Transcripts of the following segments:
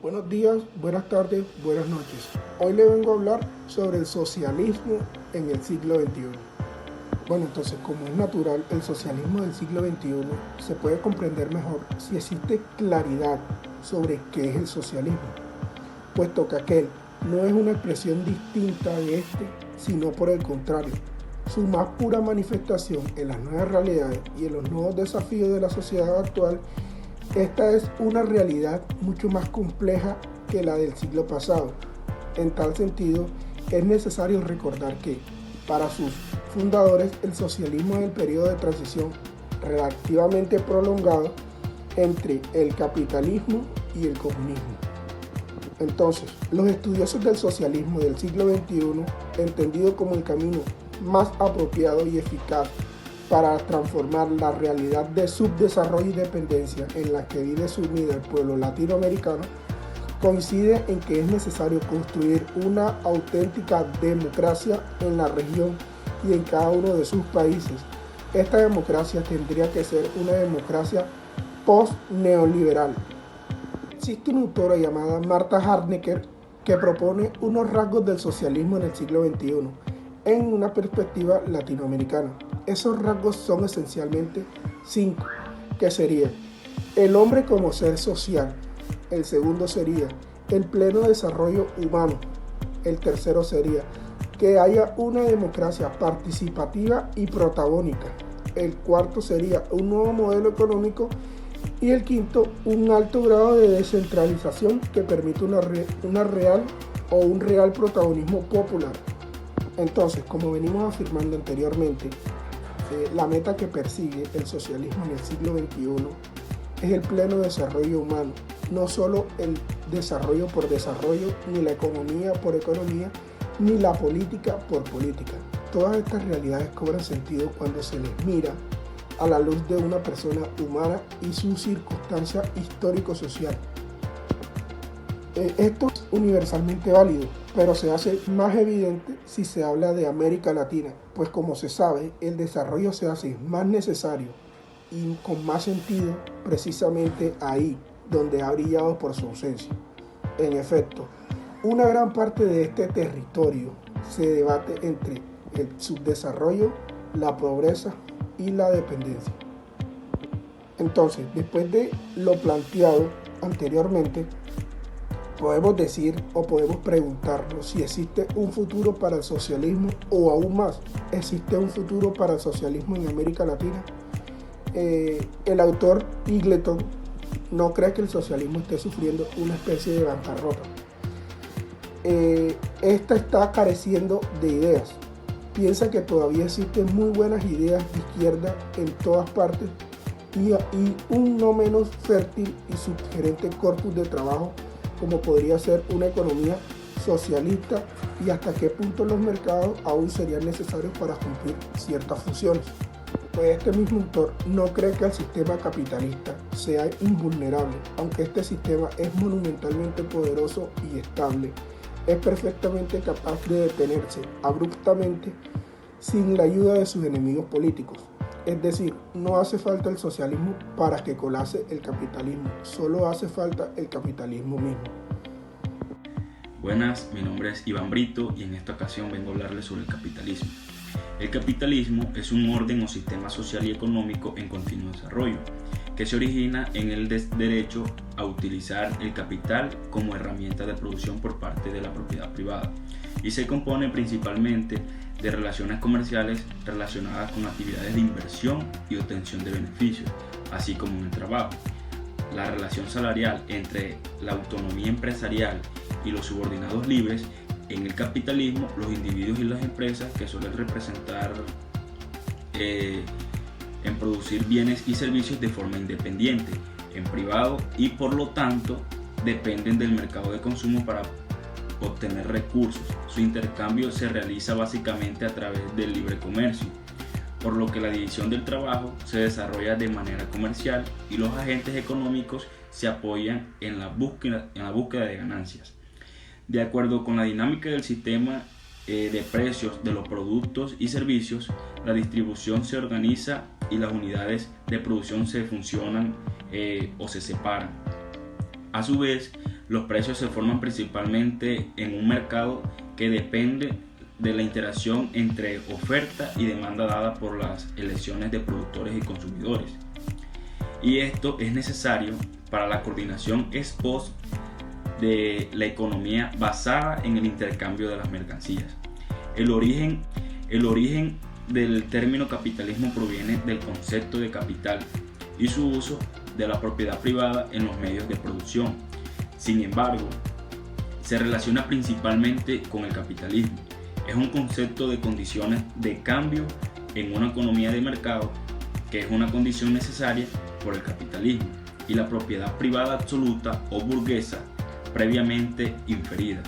Buenos días, buenas tardes, buenas noches. Hoy le vengo a hablar sobre el socialismo en el siglo XXI. Bueno, entonces, como es natural, el socialismo del siglo XXI se puede comprender mejor si existe claridad sobre qué es el socialismo, puesto que aquel no es una expresión distinta de este, sino por el contrario, su más pura manifestación en las nuevas realidades y en los nuevos desafíos de la sociedad actual. Esta es una realidad mucho más compleja que la del siglo pasado. En tal sentido, es necesario recordar que, para sus fundadores, el socialismo es el periodo de transición relativamente prolongado entre el capitalismo y el comunismo. Entonces, los estudiosos del socialismo del siglo XXI, entendido como el camino más apropiado y eficaz para transformar la realidad de subdesarrollo y dependencia en la que vive sumida el pueblo latinoamericano, coincide en que es necesario construir una auténtica democracia en la región y en cada uno de sus países. Esta democracia tendría que ser una democracia post-neoliberal. Existe una autora llamada Marta Harnecker que propone unos rasgos del socialismo en el siglo XXI en una perspectiva latinoamericana. Esos rasgos son esencialmente 5, que serían el hombre como ser social, el segundo sería el pleno desarrollo humano, el tercero sería que haya una democracia participativa y protagónica, el cuarto sería un nuevo modelo económico y el quinto un alto grado de descentralización que permite un real protagonismo popular. Entonces, como venimos afirmando anteriormente, la meta que persigue el socialismo en el siglo XXI es el pleno desarrollo humano, no solo el desarrollo por desarrollo, ni la economía por economía, ni la política por política. Todas estas realidades cobran sentido cuando se les mira a la luz de una persona humana y su circunstancia histórico-social. Esto es universalmente válido, pero se hace más evidente si se habla de América Latina, pues como se sabe, el desarrollo se hace más necesario y con más sentido precisamente ahí, donde ha brillado por su ausencia. En efecto, una gran parte de este territorio se debate entre el subdesarrollo, la pobreza y la dependencia. Entonces, después de lo planteado anteriormente, podemos decir o podemos preguntarnos si existe un futuro para el socialismo o aún más, ¿existe un futuro para el socialismo en América Latina? El autor Eagleton no cree que el socialismo esté sufriendo una especie de bancarrota. Esta está careciendo de ideas. Piensa que todavía existen muy buenas ideas de izquierda en todas partes y un no menos fértil y sugerente corpus de trabajo como podría ser una economía socialista y hasta qué punto los mercados aún serían necesarios para cumplir ciertas funciones. Pues este mismo autor no cree que el sistema capitalista sea invulnerable, aunque este sistema es monumentalmente poderoso y estable, es perfectamente capaz de detenerse abruptamente sin la ayuda de sus enemigos políticos. Es decir, no hace falta el socialismo para que colapse el capitalismo, solo hace falta el capitalismo mismo. Buenas, mi nombre es Iván Brito y en esta ocasión vengo a hablarles sobre el capitalismo. El capitalismo es un orden o sistema social y económico en continuo desarrollo, que se origina en el derecho a utilizar el capital como herramienta de producción por parte de la propiedad privada y se compone principalmente de relaciones comerciales relacionadas con actividades de inversión y obtención de beneficios, así como en el trabajo. La relación salarial entre la autonomía empresarial y los subordinados libres. En el capitalismo, los individuos y las empresas que suelen representar en producir bienes y servicios de forma independiente, en privado y por lo tanto dependen del mercado de consumo para obtener recursos. Su intercambio se realiza básicamente a través del libre comercio, por lo que la división del trabajo se desarrolla de manera comercial y los agentes económicos se apoyan en la búsqueda de ganancias. De acuerdo con la dinámica del sistema de precios de los productos y servicios, la distribución se organiza y las unidades de producción se funcionan o se separan. A su vez, Los precios se forman principalmente en un mercado que depende de la interacción entre oferta y demanda dada por las elecciones de productores y consumidores. Y esto es necesario para la coordinación ex post de la economía basada en el intercambio de las mercancías. El origen del término capitalismo proviene del concepto de capital y su uso de la propiedad privada en los medios de producción. Sin embargo, se relaciona principalmente con el capitalismo. Es un concepto de condiciones de cambio en una economía de mercado que es una condición necesaria por el capitalismo y la propiedad privada absoluta o burguesa previamente inferida.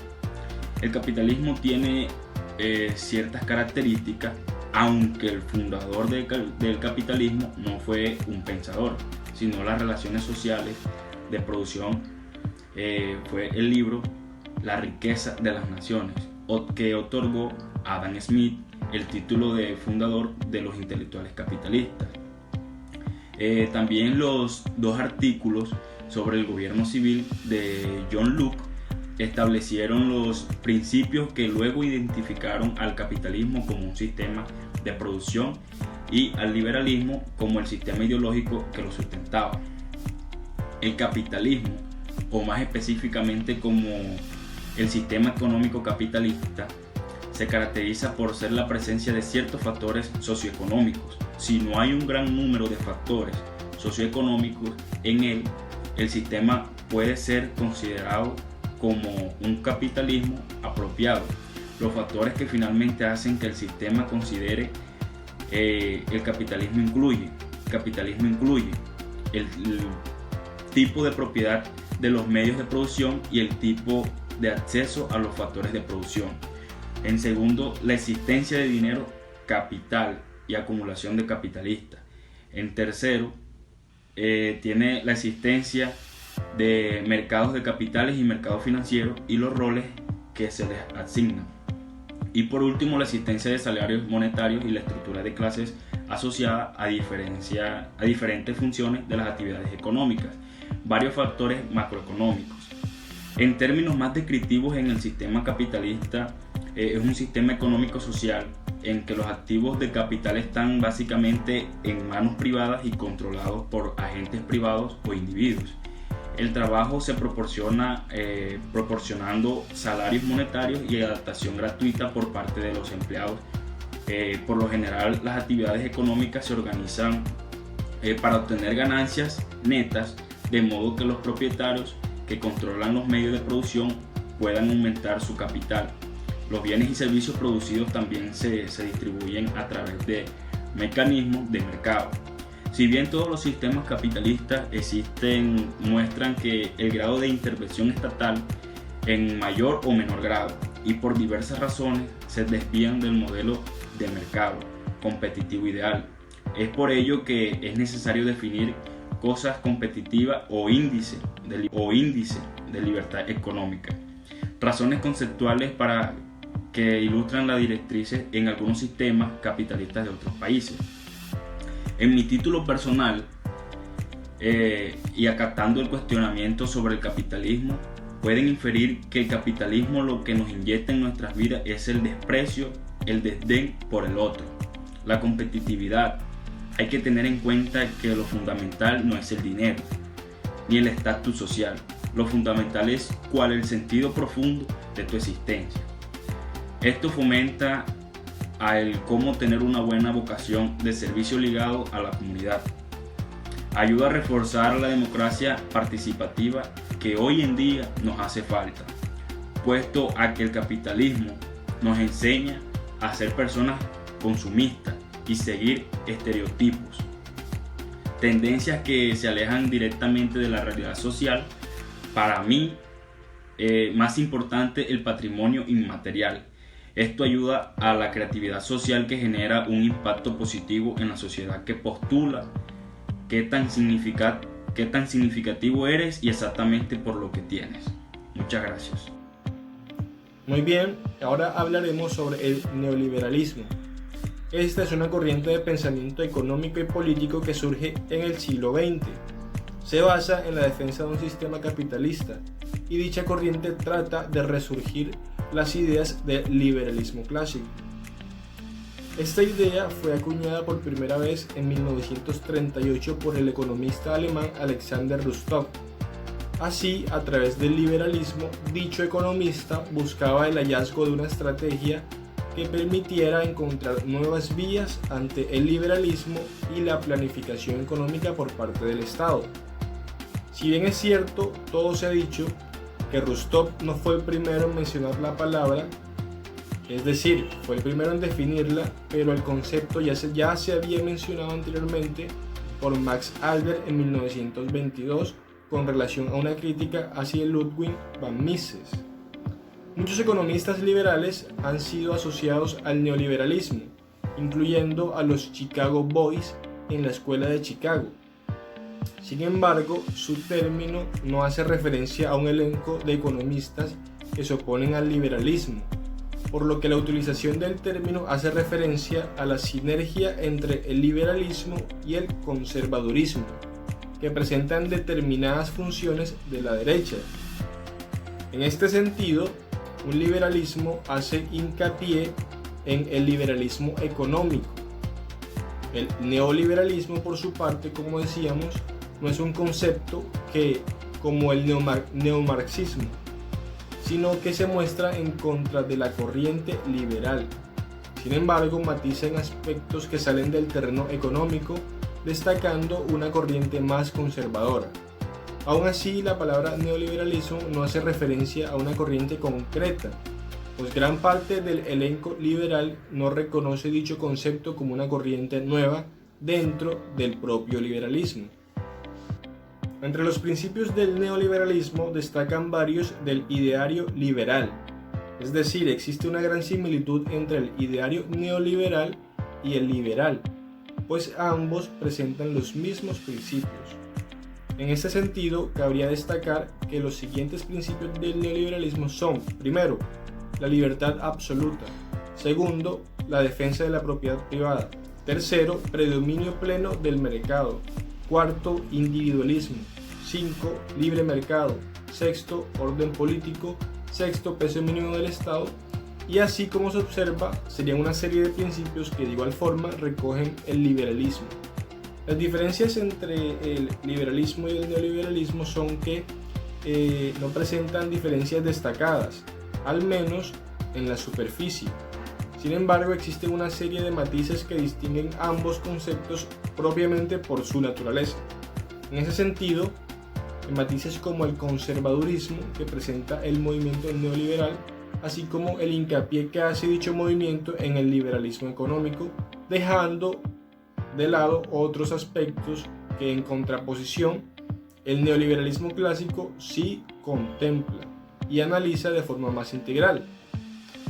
El capitalismo tiene ciertas características, aunque el fundador del capitalismo no fue un pensador, sino las relaciones sociales de producción. Fue el libro La riqueza de las naciones, que otorgó a Adam Smith el título de fundador de los intelectuales capitalistas. También los dos artículos sobre el gobierno civil de John Locke establecieron los principios que luego identificaron al capitalismo como un sistema de producción y al liberalismo como el sistema ideológico que lo sustentaba. El capitalismo, o más específicamente como el sistema económico capitalista, se caracteriza por ser la presencia de ciertos factores socioeconómicos. Si no hay un gran número de factores socioeconómicos en él, el sistema puede ser considerado como un capitalismo apropiado. Los factores que finalmente hacen que el sistema considere el capitalismo incluye el tipo de propiedad de los medios de producción y el tipo de acceso a los factores de producción. En segundo, la existencia de dinero, capital y acumulación de capitalistas. En tercero, tiene la existencia de mercados de capitales y mercados financieros y los roles que se les asignan. Y por último, la existencia de salarios monetarios y la estructura de clases asociada a diferentes funciones de las actividades económicas. Varios factores macroeconómicos. En términos más descriptivos, en el sistema capitalista es un sistema económico-social en que los activos de capital están básicamente en manos privadas y controlados por agentes privados o individuos. El trabajo se proporciona proporcionando salarios monetarios y adaptación gratuita por parte de los empleados. Por lo general, las actividades económicas se organizan para obtener ganancias netas, de modo que los propietarios que controlan los medios de producción puedan aumentar su capital. Los bienes y servicios producidos también se distribuyen a través de mecanismos de mercado. Si bien todos los sistemas capitalistas muestran que el grado de intervención estatal en mayor o menor grado y por diversas razones se desvían del modelo de mercado competitivo ideal. Es por ello que es necesario definir cosas competitivas o índice de libertad económica. Razones conceptuales que ilustran las directrices en algunos sistemas capitalistas de otros países. En mi título personal, y acatando el cuestionamiento sobre el capitalismo, pueden inferir que el capitalismo lo que nos inyecta en nuestras vidas es el desprecio, el desdén por el otro, la competitividad. Hay que tener en cuenta que lo fundamental no es el dinero, ni el estatus social. Lo fundamental es cuál es el sentido profundo de tu existencia. Esto fomenta el cómo tener una buena vocación de servicio ligado a la comunidad. Ayuda a reforzar la democracia participativa que hoy en día nos hace falta, puesto a que el capitalismo nos enseña a ser personas consumistas y seguir estereotipos, tendencias que se alejan directamente de la realidad social. Para mí, más importante, el patrimonio inmaterial. Esto ayuda a la creatividad social que genera un impacto positivo en la sociedad que postula qué tan significativo eres y exactamente por lo que tienes. Muchas gracias. Muy bien, ahora hablaremos sobre el neoliberalismo. Esta es una corriente de pensamiento económico y político que surge en el siglo XX. Se basa en la defensa de un sistema capitalista y dicha corriente trata de resurgir las ideas del liberalismo clásico. Esta idea fue acuñada por primera vez en 1938 por el economista alemán Alexander Rustov. Así, a través del liberalismo, dicho economista buscaba el hallazgo de una estrategia que permitiera encontrar nuevas vías ante el liberalismo y la planificación económica por parte del Estado. Si bien es cierto, todo se ha dicho, que Rustov no fue el primero en mencionar la palabra, es decir, fue el primero en definirla, pero el concepto ya se había mencionado anteriormente por Max Albert en 1922 con relación a una crítica hacia Ludwig von Mises. Muchos economistas liberales han sido asociados al neoliberalismo, incluyendo a los Chicago Boys en la Escuela de Chicago. Sin embargo, su término no hace referencia a un elenco de economistas que se oponen al liberalismo, por lo que la utilización del término hace referencia a la sinergia entre el liberalismo y el conservadurismo, que presentan determinadas funciones de la derecha. En este sentido, un liberalismo hace hincapié en el liberalismo económico. El neoliberalismo, por su parte, como decíamos, no es un concepto que, como el neomarxismo, sino que se muestra en contra de la corriente liberal. Sin embargo, matiza en aspectos que salen del terreno económico, destacando una corriente más conservadora. Aún así, la palabra neoliberalismo no hace referencia a una corriente concreta, pues gran parte del elenco liberal no reconoce dicho concepto como una corriente nueva dentro del propio liberalismo. Entre los principios del neoliberalismo destacan varios del ideario liberal, es decir, existe una gran similitud entre el ideario neoliberal y el liberal, pues ambos presentan los mismos principios. En este sentido, cabría destacar que los siguientes principios del neoliberalismo son: primero, la libertad absoluta; segundo, la defensa de la propiedad privada; tercero, predominio pleno del mercado; cuarto, individualismo; cinco, libre mercado; sexto, orden político; sexto, peso mínimo del Estado. Y así como se observa, serían una serie de principios que de igual forma recogen el liberalismo. Las diferencias entre el liberalismo y el neoliberalismo son que no presentan diferencias destacadas, al menos en la superficie. Sin embargo, existen una serie de matices que distinguen ambos conceptos propiamente por su naturaleza. En ese sentido, matices como el conservadurismo que presenta el movimiento neoliberal, así como el hincapié que hace dicho movimiento en el liberalismo económico, dejando de lado otros aspectos que, en contraposición, el neoliberalismo clásico sí contempla y analiza de forma más integral.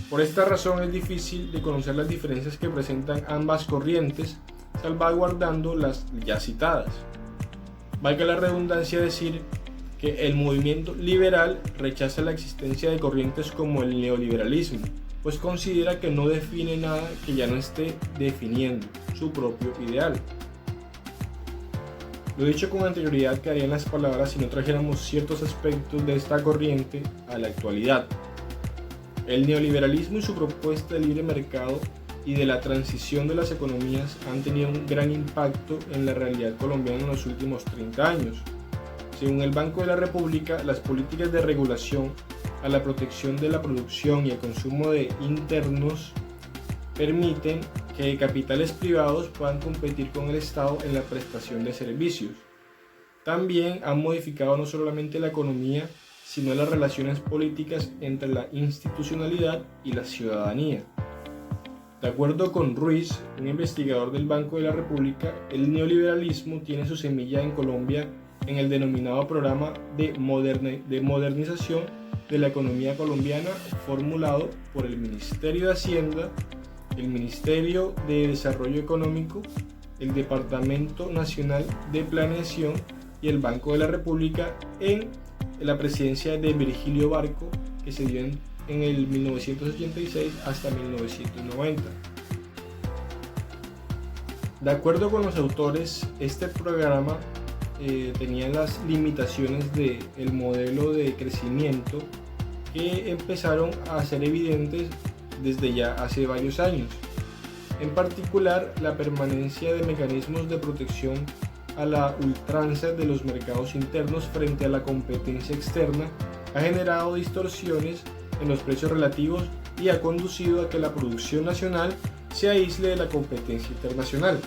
Por esta razón es difícil de conocer las diferencias que presentan ambas corrientes, salvaguardando las ya citadas. Valga la redundancia decir que el movimiento liberal rechaza la existencia de corrientes como el neoliberalismo, pues considera que no define nada que ya no esté definiendo su propio ideal. Lo dicho con anterioridad quedarían las palabras si no trajéramos ciertos aspectos de esta corriente a la actualidad. El neoliberalismo y su propuesta de libre mercado y de la transición de las economías han tenido un gran impacto en la realidad colombiana en los últimos 30 años. Según el Banco de la República, las políticas de regulación a la protección de la producción y el consumo de internos permiten que capitales privados puedan competir con el Estado en la prestación de servicios. También han modificado no solamente la economía, sino las relaciones políticas entre la institucionalidad y la ciudadanía. De acuerdo con Ruiz, un investigador del Banco de la República, el neoliberalismo tiene su semilla en Colombia en el denominado Programa de Modernización de la Economía Colombiana, formulado por el Ministerio de Hacienda, el Ministerio de Desarrollo Económico, el Departamento Nacional de Planeación y el Banco de la República en la presidencia de Virgilio Barco, que se dio en el 1986 hasta 1990. De acuerdo con los autores, este programa tenían las limitaciones del modelo de crecimiento que empezaron a ser evidentes desde ya hace varios años. En particular, la permanencia de mecanismos de protección a la ultranza de los mercados internos frente a la competencia externa ha generado distorsiones en los precios relativos y ha conducido a que la producción nacional se aísle de la competencia internacional.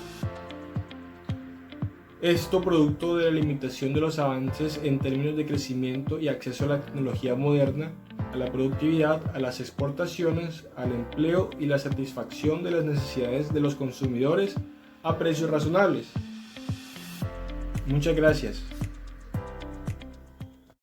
Esto producto de la limitación de los avances en términos de crecimiento y acceso a la tecnología moderna, a la productividad, a las exportaciones, al empleo y la satisfacción de las necesidades de los consumidores a precios razonables. Muchas gracias.